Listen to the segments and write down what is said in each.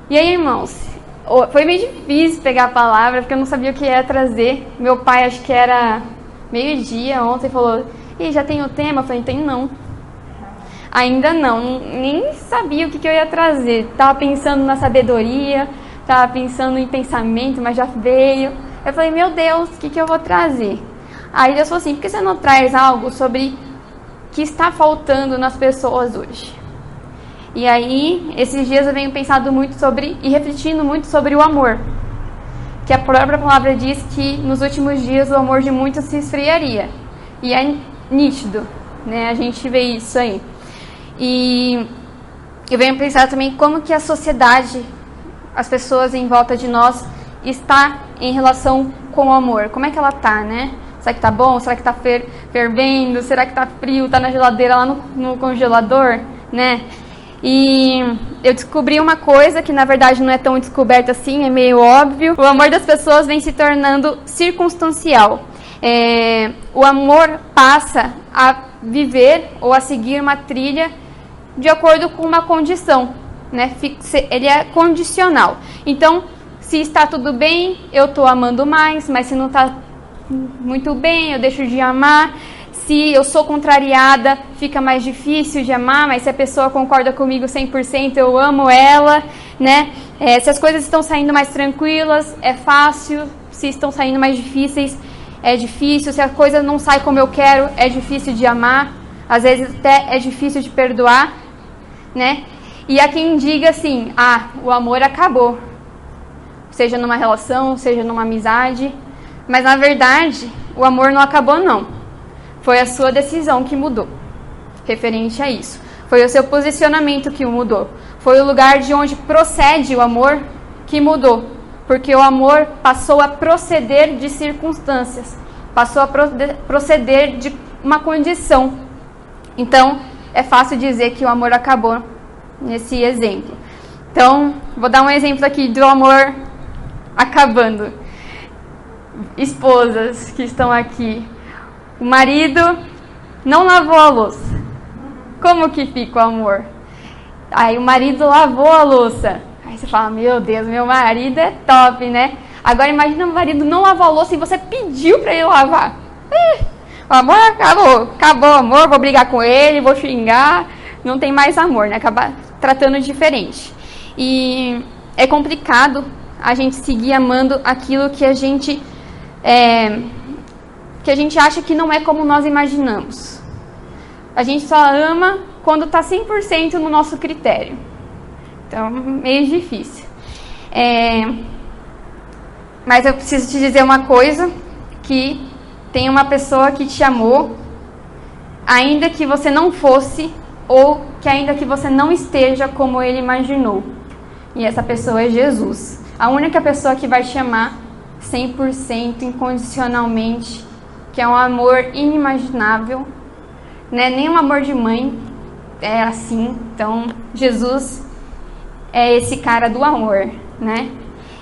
E aí, irmãos, foi meio difícil pegar a palavra, porque eu não sabia o que ia trazer. Meu pai, acho que era meio-dia ontem, falou: "E já tem o tema?" Eu falei: "Tem não. Ainda não, nem sabia o que eu ia trazer. Tava pensando na sabedoria, tava pensando em pensamento, mas já veio. Eu falei: meu Deus, o que eu vou trazer?" Aí Deus falou assim: por que você não traz algo sobre o que está faltando nas pessoas hoje? E aí, esses dias eu venho pensando muito sobre e refletindo muito sobre o amor. Que a própria palavra diz que nos últimos dias o amor de muitos se esfriaria. E é nítido, né? A gente vê isso aí. E eu venho pensar também como que a sociedade, as pessoas em volta de nós, está em relação com o amor. Como é que ela está, né? Será que está bom? Será que está fervendo? Será que está frio? Está na geladeira lá no congelador, né? E eu descobri uma coisa que na verdade não é tão descoberta assim, é meio óbvio. O amor das pessoas vem se tornando circunstancial. O amor passa a viver ou a seguir uma trilha de acordo com uma condição, né? Ele é condicional. Então, se está tudo bem, eu estou amando mais, mas se não está muito bem, eu deixo de amar. Se eu sou contrariada, fica mais difícil de amar, mas se a pessoa concorda comigo 100%, eu amo ela, né? Se as coisas estão saindo mais tranquilas, é fácil. Se estão saindo mais difíceis, é difícil. Se a coisa não sai como eu quero, é difícil de amar. Às vezes até é difícil de perdoar, né? E há quem diga assim: o amor acabou. Seja numa relação, seja numa amizade. Mas na verdade, o amor não acabou não. Foi a sua decisão que mudou, referente a isso. Foi o seu posicionamento que mudou. Foi o lugar de onde procede o amor que mudou. Porque o amor passou a proceder de circunstâncias. Passou a proceder de uma condição. Então, é fácil dizer que o amor acabou nesse exemplo. Então, vou dar um exemplo aqui do amor acabando. Esposas que estão aqui. O marido não lavou a louça. Como que fica o amor? Aí o marido lavou a louça. Aí você fala: meu Deus, meu marido é top, né? Agora imagina o marido não lavou a louça e você pediu para ele lavar. O amor acabou o amor, vou brigar com ele, vou xingar. Não tem mais amor, né? Acaba tratando diferente. E é complicado a gente seguir amando aquilo que a gente acha que não é como nós imaginamos. A gente só ama quando está 100% no nosso critério. Então, meio difícil. Mas eu preciso te dizer uma coisa, que tem uma pessoa que te amou, ainda que você não fosse, ou que ainda que você não esteja como ele imaginou. E essa pessoa é Jesus. A única pessoa que vai te amar 100%, incondicionalmente, que é um amor inimaginável, né? Nem um amor de mãe é assim. Então, Jesus é esse cara do amor, né?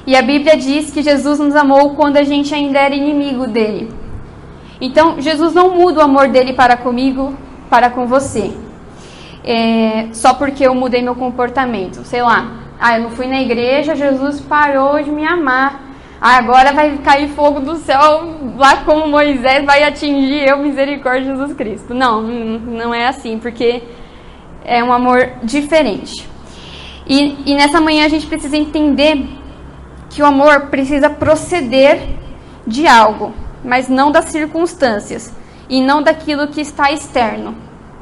E a Bíblia diz que Jesus nos amou quando a gente ainda era inimigo dele. Então, Jesus não muda o amor dele para comigo, para com você. Só porque eu mudei meu comportamento. Sei lá, eu não fui na igreja, Jesus parou de me amar. Agora vai cair fogo do céu, lá como Moisés vai atingir eu, misericórdia de Jesus Cristo. Não é assim, porque é um amor diferente. E nessa manhã a gente precisa entender que o amor precisa proceder de algo, mas não das circunstâncias, e não daquilo que está externo.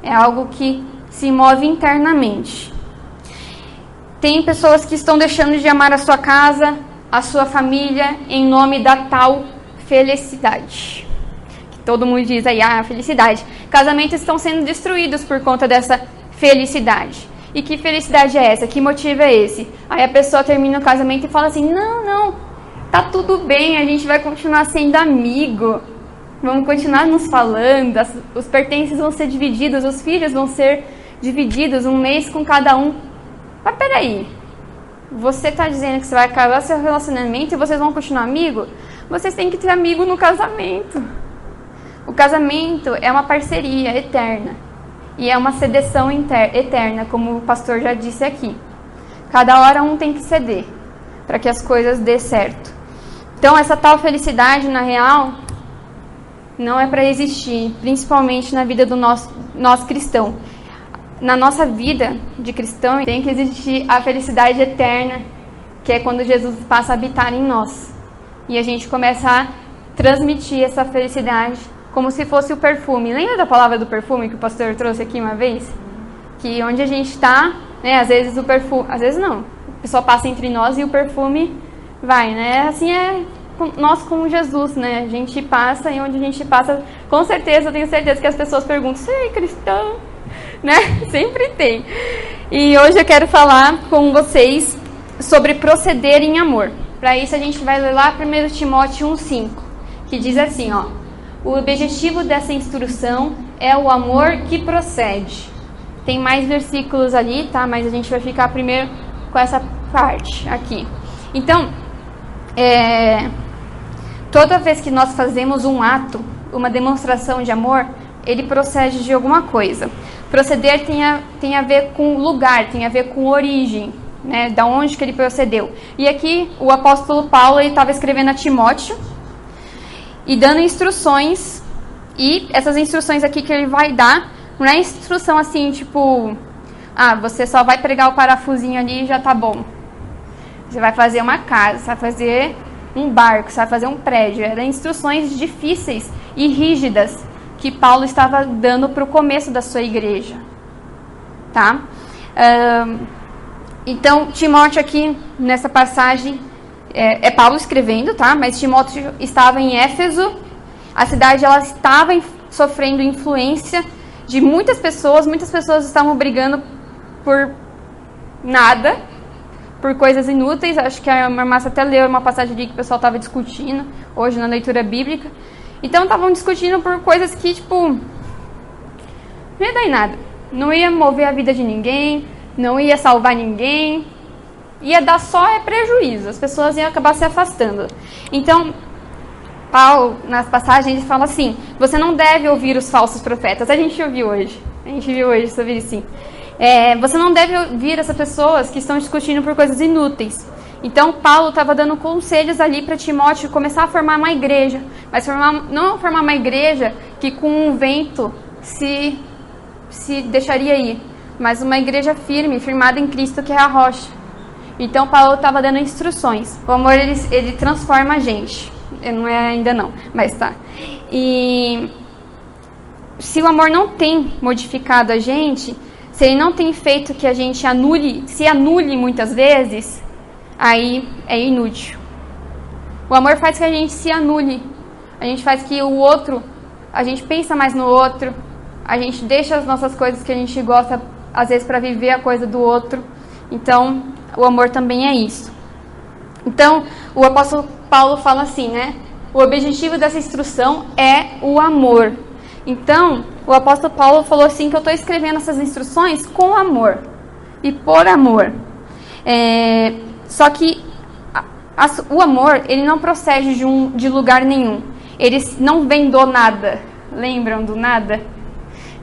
É algo que se move internamente. Tem pessoas que estão deixando de amar a sua casa, a sua família, em nome da tal felicidade. Que todo mundo diz aí, felicidade. Casamentos estão sendo destruídos por conta dessa felicidade. E que felicidade é essa? Que motivo é esse? Aí a pessoa termina o casamento e fala assim: não, tá tudo bem, a gente vai continuar sendo amigo. Vamos continuar nos falando, os pertences vão ser divididos, os filhos vão ser divididos, um mês com cada um. Mas peraí, você está dizendo que você vai acabar seu relacionamento e vocês vão continuar amigos? Vocês têm que ter amigo no casamento. O casamento é uma parceria eterna. E é uma sedeção eterna, como o pastor já disse aqui. Cada hora um tem que ceder para que as coisas dê certo. Então essa tal felicidade, na real, não é para existir, principalmente na vida do nosso cristão. Na nossa vida de cristão tem que existir a felicidade eterna, que é quando Jesus passa a habitar em nós. E a gente começa a transmitir essa felicidade como se fosse o perfume. Lembra da palavra do perfume que o pastor trouxe aqui uma vez? Que onde a gente está, né, às vezes o perfume... Às vezes não. A pessoa passa entre nós e o perfume vai, né? Assim é nós com Jesus, né? A gente passa e onde a gente passa, com certeza, eu tenho certeza que as pessoas perguntam, você é cristão? Né? Sempre tem. E hoje eu quero falar com vocês sobre proceder em amor. Para isso a gente vai ler lá 1 Timóteo 1,5, que diz assim, ó: o objetivo dessa instrução é o amor que procede. Tem mais versículos ali, tá? Mas a gente vai ficar primeiro com essa parte aqui. Então, toda vez que nós fazemos um ato, uma demonstração de amor, ele procede de alguma coisa. Proceder tem a ver com lugar, tem a ver com origem, né? Da onde que ele procedeu. E aqui o apóstolo Paulo estava escrevendo a Timóteo e dando instruções. E essas instruções aqui que ele vai dar, não é instrução assim, tipo, você só vai pregar o parafusinho ali e já tá bom. Você vai fazer uma casa, você vai fazer um barco, você vai fazer um prédio. Eram instruções difíceis e rígidas que Paulo estava dando para o começo da sua igreja, tá? Então, Timóteo aqui, nessa passagem, é Paulo escrevendo, tá? Mas Timóteo estava em Éfeso, a cidade ela estava sofrendo influência de muitas pessoas estavam brigando por nada, por coisas inúteis. Acho que a irmã Márcia até leu uma passagem ali que o pessoal estava discutindo hoje na leitura bíblica. Então estavam discutindo por coisas que, tipo, não ia dar em nada. Não ia mover a vida de ninguém, não ia salvar ninguém, ia dar só prejuízo. As pessoas iam acabar se afastando. Então, Paulo, nas passagens, ele fala assim: você não deve ouvir os falsos profetas. A gente viu hoje sobre isso, sim. Você não deve ouvir essas pessoas que estão discutindo por coisas inúteis. Então, Paulo estava dando conselhos ali para Timóteo começar a formar uma igreja. Mas não formar uma igreja que com um vento se deixaria ir. Mas uma igreja firme, firmada em Cristo, que é a rocha. Então, Paulo estava dando instruções. O amor, ele transforma a gente. Não é ainda não, mas tá. E se o amor não tem modificado a gente, se ele não tem feito que a gente se anule muitas vezes, aí é inútil. O amor faz que a gente se anule. A gente faz que o outro, a gente pensa mais no outro, a gente deixa as nossas coisas que a gente gosta, às vezes, para viver a coisa do outro. Então, o amor também é isso. Então, o apóstolo Paulo fala assim, né? O objetivo dessa instrução é o amor. Então, o apóstolo Paulo falou assim, que eu estou escrevendo essas instruções com amor e por amor. Só que o amor, ele não procede de lugar nenhum. Ele não vem do nada. Lembram do nada?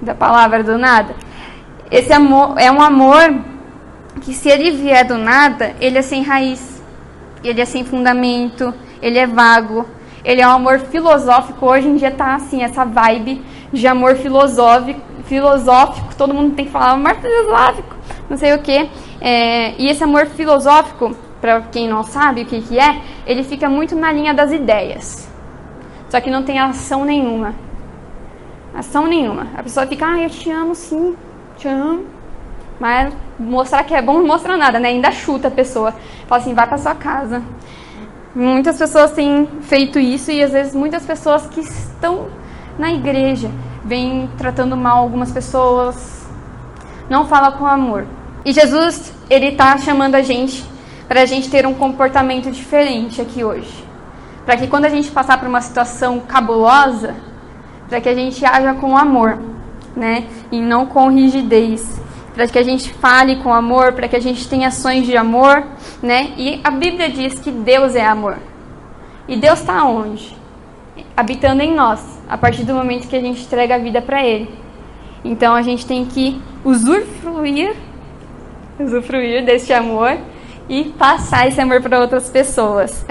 Da palavra do nada? Esse amor é um amor que, se ele vier do nada, ele é sem raiz. Ele é sem fundamento, ele é vago, ele é um amor filosófico. Hoje em dia tá assim, essa vibe de amor filosófico, todo mundo tem que falar amor filosófico, não sei o que. E esse amor filosófico, para quem não sabe o que é, ele fica muito na linha das ideias, só que não tem ação nenhuma. A pessoa fica, eu te amo sim, te amo. Mas mostrar que é bom não mostra nada, né? Ainda chuta a pessoa. Fala assim, vai pra sua casa. Muitas pessoas têm feito isso e às vezes muitas pessoas que estão na igreja vêm tratando mal algumas pessoas. Não fala com amor. E Jesus, ele tá chamando a gente pra gente ter um comportamento diferente aqui hoje. Para que quando a gente passar por uma situação cabulosa, para que a gente haja com amor, né? E não com rigidez. Para que a gente fale com amor, para que a gente tenha ações de amor, né? E a Bíblia diz que Deus é amor. E Deus está onde? Habitando em nós, a partir do momento que a gente entrega a vida para Ele. Então a gente tem que usufruir usufruir deste amor e passar esse amor para outras pessoas.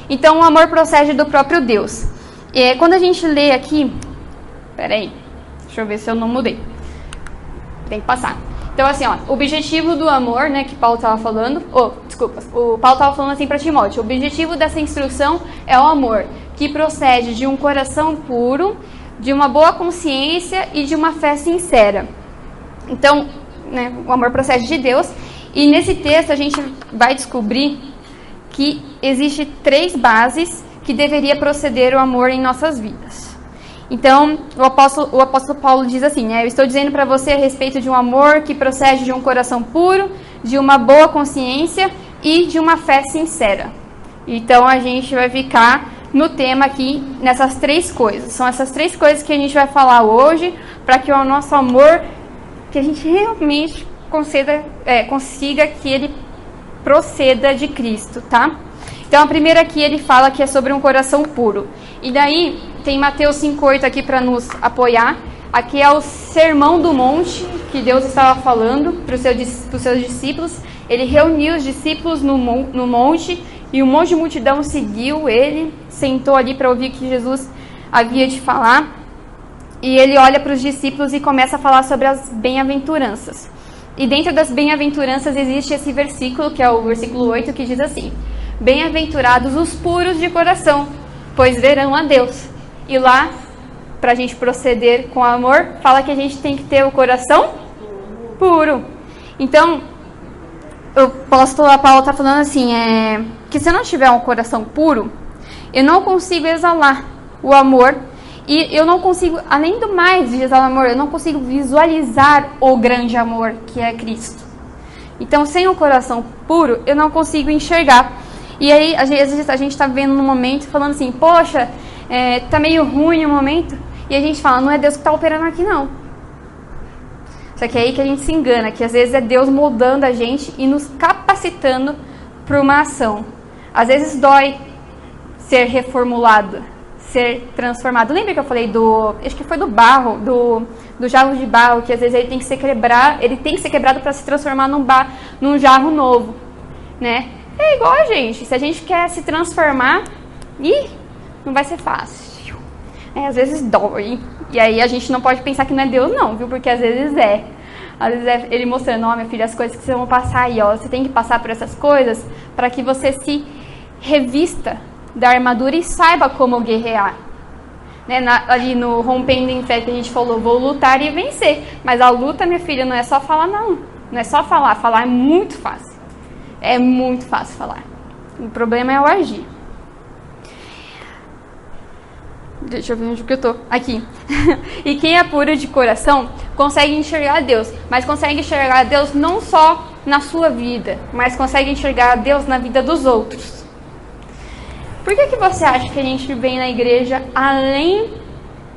Então, o amor procede do próprio Deus. Quando a gente lê aqui... Peraí, deixa eu ver se eu não mudei. Tem que passar. Então, assim, ó, o objetivo do amor, né, que Paulo estava falando... o Paulo estava falando assim para Timóteo. O objetivo dessa instrução é o amor, que procede de um coração puro, de uma boa consciência e de uma fé sincera. Então, né, o amor procede de Deus. E nesse texto a gente vai descobrir que existe 3 bases que deveria proceder o amor em nossas vidas. Então, o apóstolo Paulo diz assim, né? Eu estou dizendo para você a respeito de um amor que procede de um coração puro, de uma boa consciência e de uma fé sincera. Então, a gente vai ficar no tema aqui, nessas 3 coisas. São essas 3 coisas que a gente vai falar hoje, para que o nosso amor, que a gente realmente consiga que ele proceda de Cristo, tá? Então, a primeira aqui ele fala que é sobre um coração puro. E daí, tem Mateus 5,8 aqui para nos apoiar. Aqui é o Sermão do Monte, que Deus estava falando para os seus discípulos. Ele reuniu os discípulos no monte, e um monte de multidão seguiu ele, sentou ali para ouvir o que Jesus havia de falar. E ele olha para os discípulos e começa a falar sobre as bem-aventuranças. E dentro das bem-aventuranças existe esse versículo, que é o versículo 8, que diz assim: Bem-aventurados os puros de coração, pois verão a Deus. E lá, para a gente proceder com amor, fala que a gente tem que ter o coração puro. Então, o apóstolo Paulo está falando assim, que se eu não tiver um coração puro, eu não consigo exalar o amor. E eu não consigo, além do mais de exalar o amor, eu não consigo visualizar o grande amor que é Cristo. Então, sem um coração puro, eu não consigo enxergar. E aí, às vezes, a gente está vendo num momento, falando assim, poxa, tá meio ruim o momento. E a gente fala, não é Deus que está operando aqui, não. Só que é aí que a gente se engana, que às vezes é Deus moldando a gente e nos capacitando para uma ação. Às vezes dói ser reformulado, ser transformado. Lembra que eu falei acho que foi do barro, do jarro de barro, que às vezes ele tem que ser quebrado para se transformar num jarro novo, né? É igual a gente, se a gente quer se transformar, não vai ser fácil. Às vezes dói. E aí a gente não pode pensar que não é Deus não, viu? Porque às vezes é. Às vezes é Ele mostrando, ó, minha filha, as coisas que você vai passar aí, ó. Você tem que passar por essas coisas para que você se revista da armadura e saiba como guerrear. Né? Ali no Rompendo em Fé que a gente falou, vou lutar e vencer. Mas a luta, minha filha, não é só falar não. Não é só falar. Falar é muito fácil. É muito fácil falar. O problema é o agir. Deixa eu ver onde que eu tô. Aqui. E quem é puro de coração consegue enxergar Deus. Mas consegue enxergar Deus não só na sua vida, mas consegue enxergar Deus na vida dos outros. Por que você acha que a gente vem na igreja além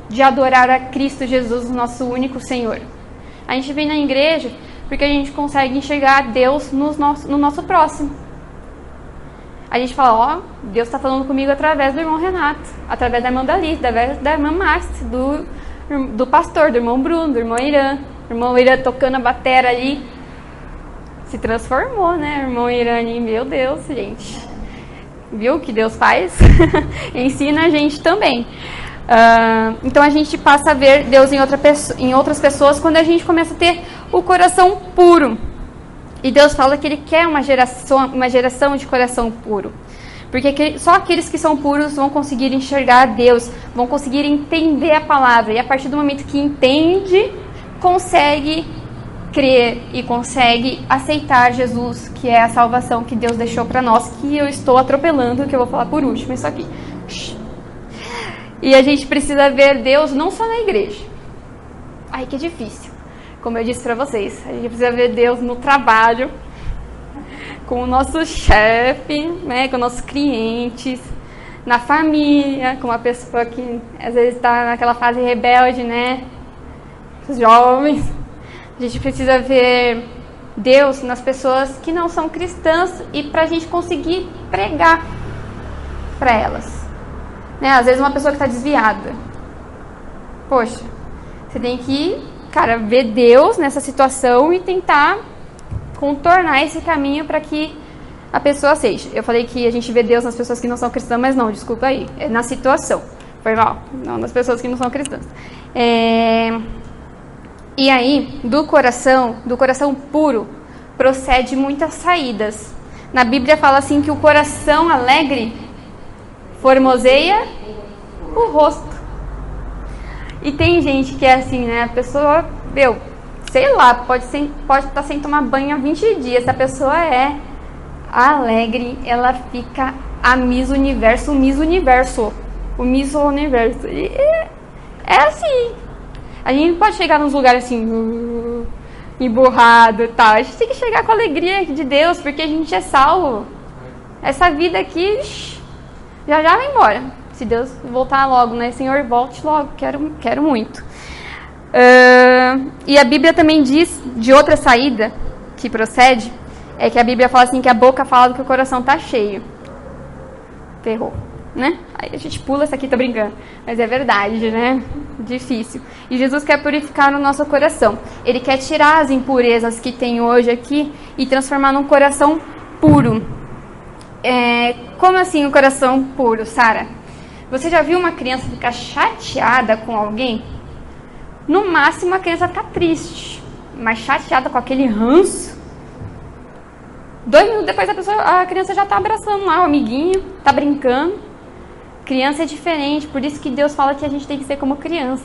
de adorar a Cristo Jesus, nosso único Senhor? A gente vem na igreja porque a gente consegue enxergar Deus no nosso próximo. A gente fala, ó, Deus está falando comigo através do irmão Renato, através da irmã Dalí, através da irmã Márcia, do pastor, do irmão Bruno, do irmão Irã. O irmão Irã tocando a batera ali. Se transformou, né? O irmão Irã ali, meu Deus, gente. Viu o que Deus faz? Ensina a gente também. Então a gente passa a ver Deus em outras pessoas quando a gente começa a ter o coração puro. E Deus fala que Ele quer uma geração de coração puro. Porque só aqueles que são puros vão conseguir enxergar Deus, vão conseguir entender a palavra. E a partir do momento que entende, consegue crer e consegue aceitar Jesus, que é a salvação que Deus deixou para nós, que eu estou atropelando, que eu vou falar por último, isso aqui. E a gente precisa ver Deus não só na igreja. Ai, que difícil. Como eu disse para vocês, a gente precisa ver Deus no trabalho, com o nosso chefe, né, com nossos clientes, na família, com uma pessoa que às vezes está naquela fase rebelde, né, os jovens. A gente precisa ver Deus nas pessoas que não são cristãs e para a gente conseguir pregar para elas. Né, às vezes uma pessoa que está desviada. Poxa, você tem que ver Deus nessa situação e tentar contornar esse caminho para que a pessoa seja. Eu falei que a gente vê Deus nas pessoas que não são cristãs, mas não, desculpa aí, é na situação. Foi mal, não nas pessoas que não são cristãs. E aí, do coração puro, procede muitas saídas. Na Bíblia fala assim que o coração alegre formoseia o rosto. E tem gente que é assim, né? A pessoa, sei lá, pode estar sem tomar banho há 20 dias. Se a pessoa é alegre, ela fica a Miss Universo. E é assim. A gente não pode chegar nos lugares assim, emburrado e tal. A gente tem que chegar com a alegria de Deus, porque a gente é salvo. Essa vida aqui já vai embora. Se Deus voltar logo, né? Senhor, volte logo, quero muito. E a Bíblia também diz de outra saída que procede, é que a Bíblia fala assim que a boca fala do que o coração está cheio. Ferrou, né? Aí a gente pula essa aqui, tô brincando. Mas é verdade, né? Difícil. E Jesus quer purificar o nosso coração. Ele quer tirar as impurezas que tem hoje aqui e transformar num coração puro. Como assim um coração puro, Sara? Você já viu uma criança ficar chateada com alguém? No máximo a criança tá triste, mas chateada com aquele ranço. 2 minutos depois a criança já tá abraçando lá o amiguinho, tá brincando. Criança é diferente, por isso que Deus fala que a gente tem que ser como criança.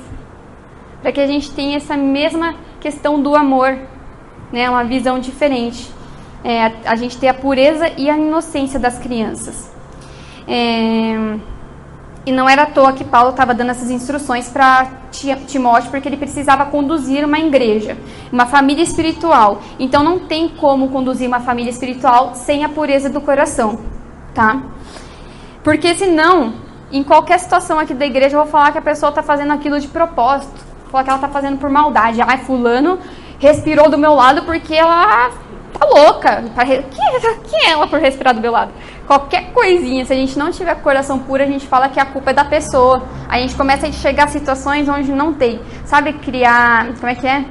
Para que a gente tenha essa mesma questão do amor, né? Uma visão diferente. A gente ter a pureza e a inocência das crianças. E não era à toa que Paulo estava dando essas instruções para Timóteo, porque ele precisava conduzir uma igreja, uma família espiritual. Então não tem como conduzir uma família espiritual sem a pureza do coração, tá? Porque senão, em qualquer situação aqui da igreja, eu vou falar que a pessoa está fazendo aquilo de propósito, vou falar que ela está fazendo por maldade. Fulano respirou do meu lado porque ela tá louca. Quem é ela por respirar do meu lado? Qualquer coisinha, se a gente não tiver coração puro, a gente fala que a culpa é da pessoa. A gente começa a enxergar situações onde não tem. Sabe, criar, como é que é?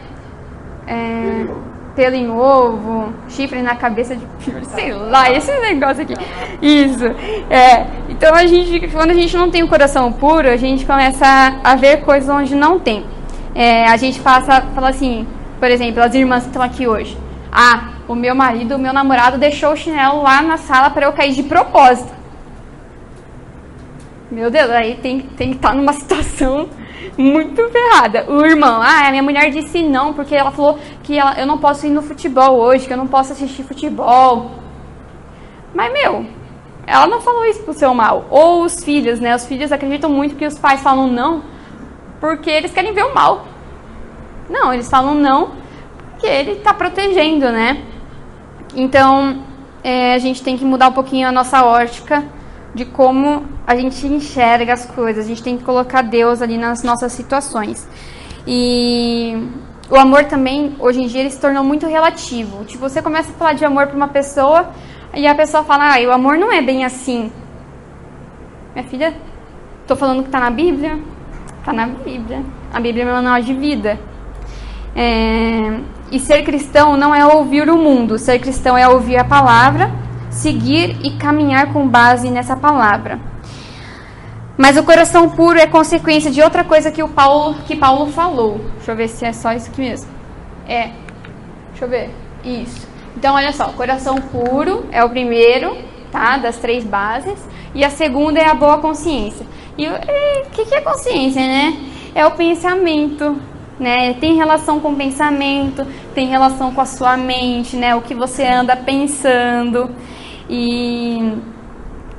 Pelo em ovo, chifre na cabeça de filho, sei lá, esse negócio aqui. Isso. Então, quando a gente não tem o coração puro, a gente começa a ver coisas onde não tem. A gente fala assim, por exemplo, as irmãs que estão aqui hoje. O meu marido, o meu namorado deixou o chinelo lá na sala para eu cair de propósito. Meu Deus, aí tem que estar numa situação muito ferrada. O irmão, a minha mulher disse não, porque ela falou que eu não posso ir no futebol hoje, que eu não posso assistir futebol. Mas, ela não falou isso pro seu mal. Ou os filhos, né? Os filhos acreditam muito que os pais falam não porque eles querem ver o mal. Não, eles falam não porque ele está protegendo, né? Então, a gente tem que mudar um pouquinho a nossa ótica de como a gente enxerga as coisas. A gente tem que colocar Deus ali nas nossas situações. E o amor também, hoje em dia, ele se tornou muito relativo. Tipo, você começa a falar de amor para uma pessoa e a pessoa fala, o amor não é bem assim. Minha filha, tô falando que tá na Bíblia? Tá na Bíblia. A Bíblia é meu manual de vida. E ser cristão não é ouvir o mundo. Ser cristão é ouvir a palavra, seguir e caminhar com base nessa palavra. Mas o coração puro é consequência de outra coisa que Paulo falou. Deixa eu ver se é só isso aqui mesmo. Deixa eu ver. Isso. Então, olha só. Coração puro é o primeiro, tá? Das 3 bases. E a segunda é a boa consciência. E o que é consciência, né? É o pensamento, né? Tem relação com o pensamento, tem relação com a sua mente, né? O que você anda pensando. E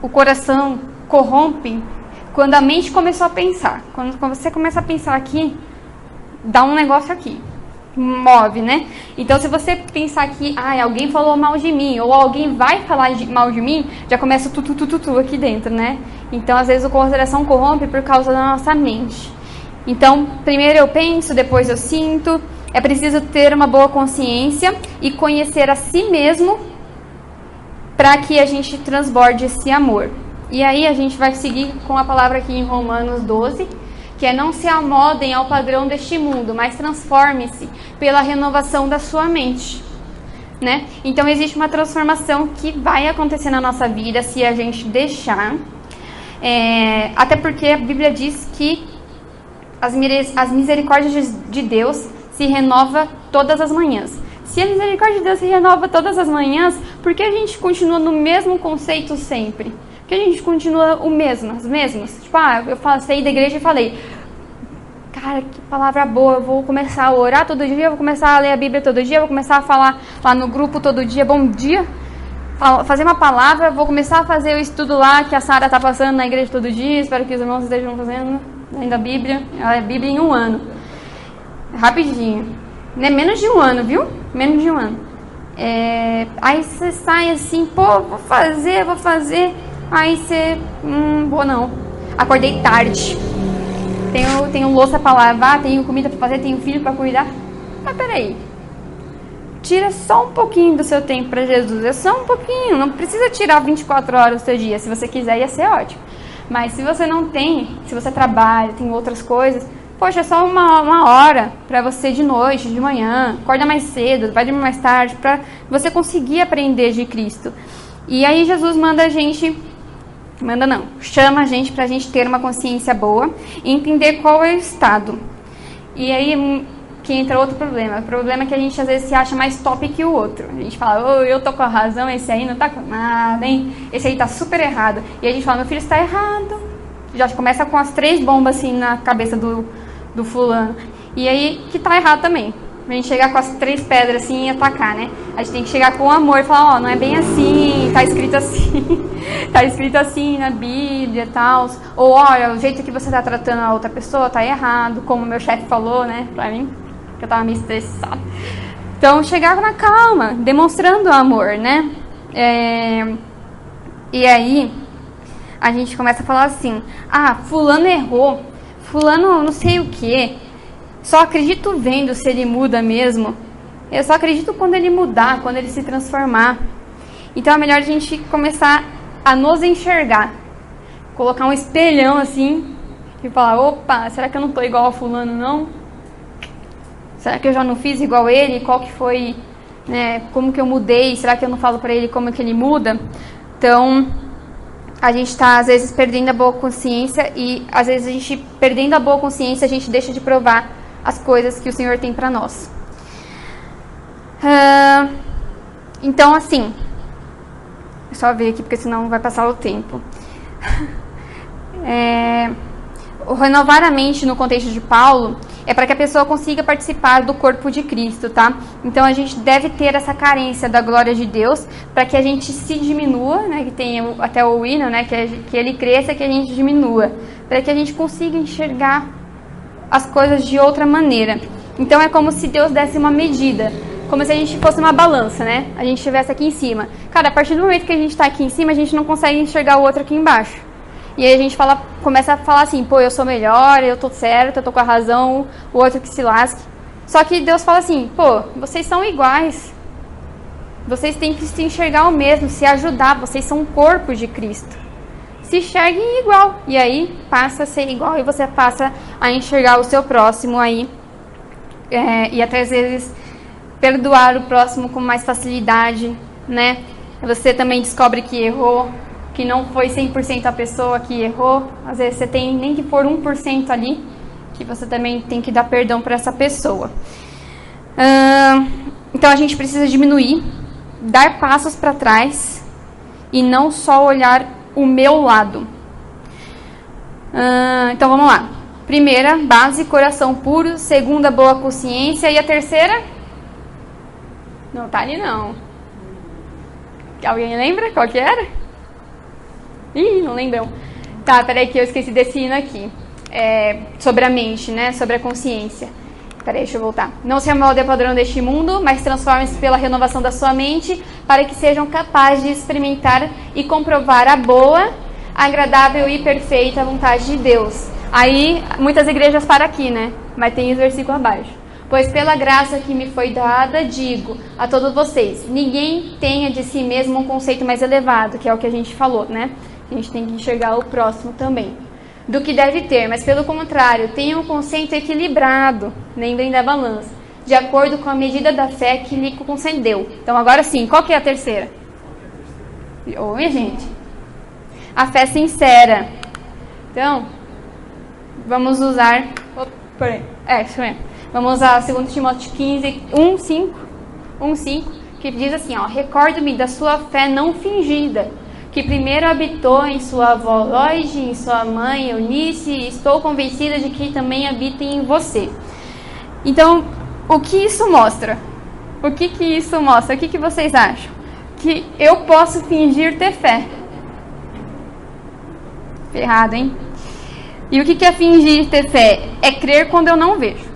o coração corrompe quando a mente começou a pensar. Quando você começa a pensar aqui, dá um negócio aqui, move, né? Então, se você pensar que alguém falou mal de mim, ou alguém vai falar mal de mim, já começa o aqui dentro, né? Então, às vezes, o coração corrompe por causa da nossa mente. Então, primeiro eu penso, depois eu sinto. É preciso ter uma boa consciência e conhecer a si mesmo para que a gente transborde esse amor. E aí a gente vai seguir com a palavra aqui em Romanos 12, que é: não se amoldem ao padrão deste mundo, mas transforme-se pela renovação da sua mente. né? Então existe uma transformação que vai acontecer na nossa vida se a gente deixar. Até porque a Bíblia diz que as misericórdias de Deus se renova todas as manhãs. Se a misericórdia de Deus se renova todas as manhãs, por que a gente continua no mesmo conceito sempre? Por que a gente continua os mesmos? Tipo, eu saí da igreja e falei, cara, que palavra boa, eu vou começar a orar todo dia, eu vou começar a ler a Bíblia todo dia, eu vou começar a falar lá no grupo todo dia, bom dia, fazer uma palavra, vou começar a fazer o estudo lá que a Sara está passando na igreja todo dia, espero que os irmãos estejam fazendo ainda a Bíblia em 1 ano. Rapidinho. Né? Menos de 1 ano, viu? Menos de 1 ano. Aí você sai assim, pô, vou fazer. Aí você, vou não. Acordei tarde. Tenho louça pra lavar, tenho comida pra fazer, tenho filho pra cuidar. Mas peraí. Tira só um pouquinho do seu tempo pra Jesus. É só um pouquinho. Não precisa tirar 24 horas do seu dia. Se você quiser, ia ser ótimo. Mas se você não tem, se você trabalha, tem outras coisas, poxa, é só uma hora para você de noite, de manhã, acorda mais cedo, vai dormir mais tarde, para você conseguir aprender de Cristo. E aí Jesus chama a gente para a gente ter uma consciência boa e entender qual é o estado. E aí que entra outro problema. O problema é que a gente às vezes se acha mais top que o outro. A gente fala, eu tô com a razão, esse aí não tá com nada, hein? Esse aí tá super errado. E a gente fala, meu filho está errado. Já começa com as 3 bombas assim na cabeça do fulano. E aí que tá errado também. A gente chegar com as 3 pedras assim e atacar, né? A gente tem que chegar com amor e falar, não é bem assim, tá escrito assim. Tá escrito assim na Bíblia e tal. Ou olha, o jeito que você tá tratando a outra pessoa tá errado, como meu chefe falou, né, pra mim, que eu tava meio estressada. Então, chegar na calma, demonstrando amor, né? E aí, a gente começa a falar assim, fulano errou, fulano não sei o que, só acredito vendo se ele muda mesmo, eu só acredito quando ele mudar, quando ele se transformar. Então, é melhor a gente começar a nos enxergar, colocar um espelhão assim, e falar, opa, será que eu não tô igual ao fulano não? Será que eu já não fiz igual ele? Qual que foi, né, como que eu mudei? Será que eu não falo pra ele como que ele muda? Então, a gente está, às vezes, perdendo a boa consciência e, às vezes, a gente, perdendo a boa consciência, a gente deixa de provar as coisas que o Senhor tem pra nós. Então, assim, é só ver aqui, porque senão vai passar o tempo. Renovar a mente no contexto de Paulo é para que a pessoa consiga participar do corpo de Cristo, tá? Então a gente deve ter essa carência da glória de Deus para que a gente se diminua, né? Que tem até o hino, né? Que ele cresça, que a gente diminua, para que a gente consiga enxergar as coisas de outra maneira. Então é como se Deus desse uma medida, como se a gente fosse uma balança, né? A gente estivesse aqui em cima. Cara, a partir do momento que a gente está aqui em cima, a gente não consegue enxergar o outro aqui embaixo. E aí a gente começa a falar assim, pô, eu sou melhor, eu tô certo, eu tô com a razão, o outro que se lasque. Só que Deus fala assim, pô, vocês são iguais. Vocês têm que se enxergar o mesmo, se ajudar, vocês são um corpo de Cristo. Se enxerguem igual. E aí passa a ser igual e você passa a enxergar o seu próximo aí. E até às vezes perdoar o próximo com mais facilidade, né? Você também descobre que errou, que não foi 100% a pessoa que errou. Às vezes você tem nem que pôr 1% ali, que você também tem que dar perdão para essa pessoa. Então a gente precisa diminuir, dar passos para trás e não só olhar o meu lado. Então vamos lá. Primeira, base, coração puro. Segunda, boa consciência. E a terceira? Não tá ali não. Alguém lembra qual que era? Ih, não lembram. Tá, peraí que eu esqueci desse hino aqui. Sobre a mente, né? Sobre a consciência. Peraí, deixa eu voltar. Não se amolde ao padrão deste mundo, mas transforme-se pela renovação da sua mente, para que sejam capazes de experimentar e comprovar a boa, agradável e perfeita vontade de Deus. Aí, muitas igrejas param aqui, né? Mas tem os versículos abaixo. Pois pela graça que me foi dada, digo a todos vocês, ninguém tenha de si mesmo um conceito mais elevado, que é o que a gente falou, né? A gente tem que enxergar o próximo também, do que deve ter, mas pelo contrário, tenha um conceito equilibrado, lembrem da balança, de acordo com a medida da fé que lhe concedeu. Então, agora sim, qual que é a terceira? Oi, gente. A fé sincera. Então, vamos usar... isso mesmo. Vamos usar 2 Timóteo 15, 1:5, que diz assim, recordo-me da sua fé não fingida, que primeiro habitou em sua avó Loide, em sua mãe Eunice, e estou convencida de que também habita em você. Então, o que isso mostra? O que isso mostra? O que vocês acham? Que eu posso fingir ter fé. Ferrado, hein? E o que é fingir ter fé? É crer quando eu não vejo.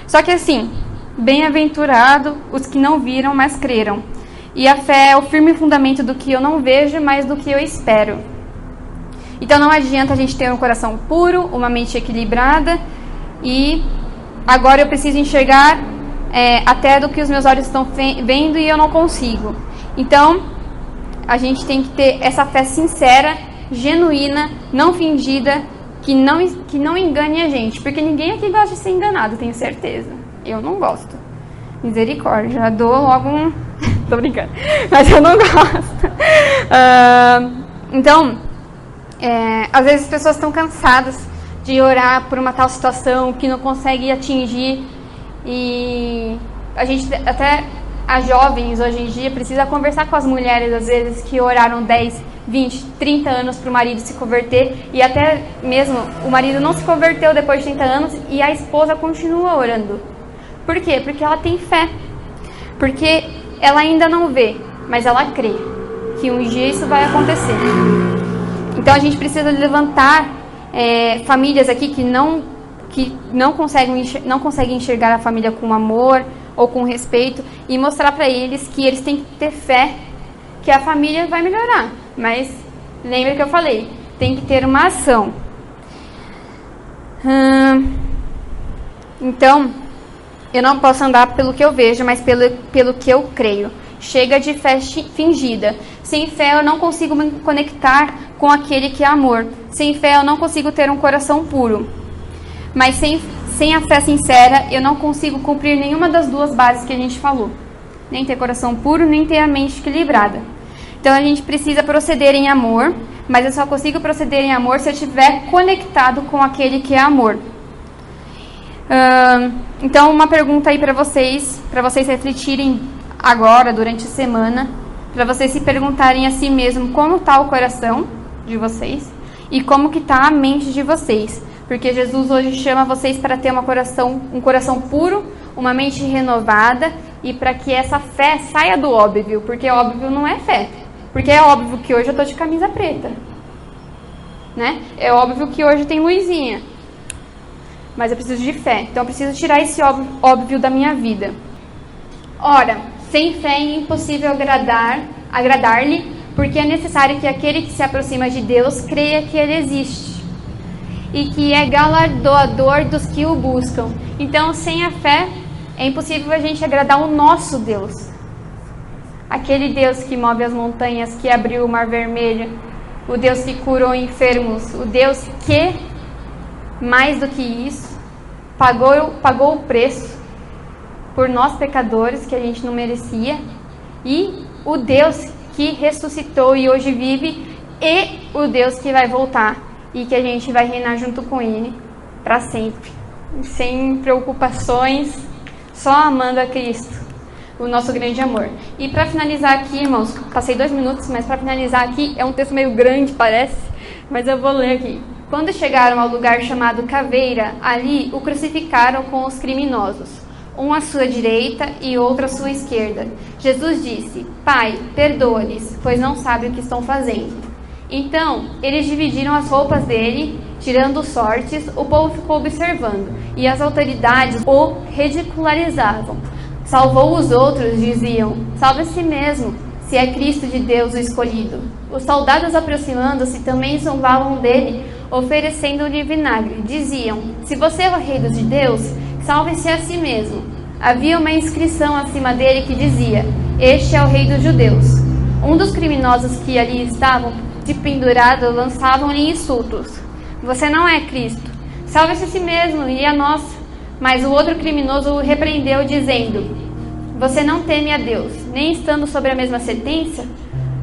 Só que assim, bem-aventurado os que não viram, mas creram. E a fé é o firme fundamento do que eu não vejo, mas do que eu espero. Então não adianta a gente ter um coração puro, uma mente equilibrada, e agora eu preciso enxergar até do que os meus olhos estão vendo e eu não consigo. Então, a gente tem que ter essa fé sincera, genuína, não fingida, que não engane a gente. Porque ninguém aqui gosta de ser enganado, tenho certeza. Eu não gosto. Misericórdia, já dou logo um... Tô brincando. Mas eu não gosto. Então, às vezes as pessoas estão cansadas de orar por uma tal situação que não consegue atingir. E a gente, até as jovens hoje em dia, precisa conversar com as mulheres, às vezes, que oraram 10, 20, 30 anos para o marido se converter, e até mesmo o marido não se converteu depois de 30 anos e a esposa continua orando. Por quê? Porque ela tem fé. Porque ela ainda não vê, mas ela crê que um dia isso vai acontecer. Então a gente precisa levantar famílias aqui que não conseguem enxergar a família com amor ou com respeito, e mostrar para eles que eles têm que ter fé que a família vai melhorar. Mas lembra que eu falei, tem que ter uma ação. Então, eu não posso andar pelo que eu vejo, mas pelo que eu creio. Chega de fé fingida. Sem fé eu não consigo me conectar com aquele que é amor. Sem fé eu não consigo ter um coração puro. Mas sem a fé sincera, eu não consigo cumprir nenhuma das duas bases que a gente falou. Nem ter coração puro, nem ter a mente equilibrada. Então a gente precisa proceder em amor, mas eu só consigo proceder em amor se eu estiver conectado com aquele que é amor. Então uma pergunta aí para vocês refletirem agora, durante a semana, para vocês se perguntarem a si mesmo como está o coração de vocês e como que está a mente de vocês. Porque Jesus hoje chama vocês para ter um coração puro, uma mente renovada, e para que essa fé saia do óbvio, porque óbvio não é fé. Porque é óbvio que hoje eu estou de camisa preta, né? É óbvio que hoje tem luzinha, mas eu preciso de fé. Então eu preciso tirar esse óbvio da minha vida. Ora, sem fé é impossível agradar-lhe, porque é necessário que aquele que se aproxima de Deus creia que Ele existe e que é galardoador dos que o buscam. Então, sem a fé, é impossível a gente agradar o nosso Deus. Aquele Deus que move as montanhas, que abriu o mar vermelho, o Deus que curou enfermos, o Deus que, mais do que isso, pagou o preço por nós pecadores, que a gente não merecia, e o Deus que ressuscitou e hoje vive, e o Deus que vai voltar, e que a gente vai reinar junto com Ele para sempre, sem preocupações, só amando a Cristo, o nosso grande amor. E para finalizar aqui, irmãos, passei 2 minutos, mas para finalizar aqui, é um texto meio grande, parece, mas eu vou ler aqui. Quando chegaram ao lugar chamado Caveira, ali o crucificaram com os criminosos, um à sua direita e outro à sua esquerda. Jesus disse: Pai, perdoa-lhes, pois não sabem o que estão fazendo. Então, eles dividiram as roupas dele, tirando sortes, o povo ficou observando, e as autoridades o ridicularizavam. Salvou os outros, diziam, salve a si mesmo, se é Cristo de Deus o escolhido. Os soldados, aproximando-se, também zombavam dele, oferecendo-lhe vinagre. Diziam, se você é o rei dos judeus, salve-se a si mesmo. Havia uma inscrição acima dele que dizia, este é o rei dos judeus. Um dos criminosos que ali estavam de pendurado lançavam-lhe insultos. Você não é Cristo. Salve-se a si mesmo e a nós. Mas o outro criminoso o repreendeu, dizendo: você não teme a Deus, nem estando sob a mesma sentença?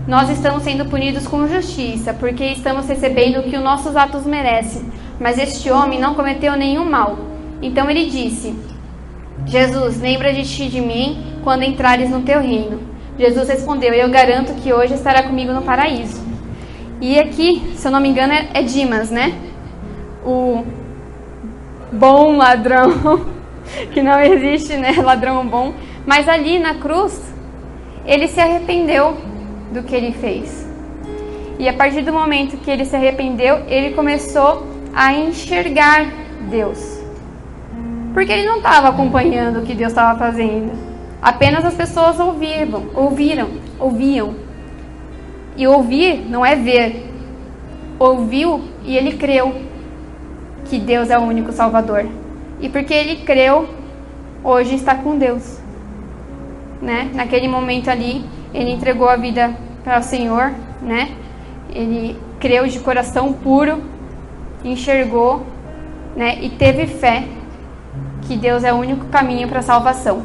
Nós estamos sendo punidos com justiça, porque estamos recebendo o que os nossos atos merecem. Mas este homem não cometeu nenhum mal. Então ele disse: Jesus, lembra de ti de mim quando entrares no teu reino. Jesus respondeu: eu garanto que hoje estará comigo no paraíso. E aqui, se eu não me engano, é Dimas, né? O bom ladrão, que não existe, né? Ladrão bom. Mas ali na cruz, ele se arrependeu do que ele fez. E a partir do momento que ele se arrependeu, ele começou a enxergar Deus. Porque ele não estava acompanhando o que Deus estava fazendo. Apenas as pessoas ouviam. E ouvir não é ver. Ouviu e ele creu que Deus é o único Salvador. E porque ele creu, hoje está com Deus. Né? Naquele momento ali, ele entregou a vida para o Senhor, né? Ele creu de coração puro, enxergou, né? E teve fé que Deus é o único caminho para a salvação.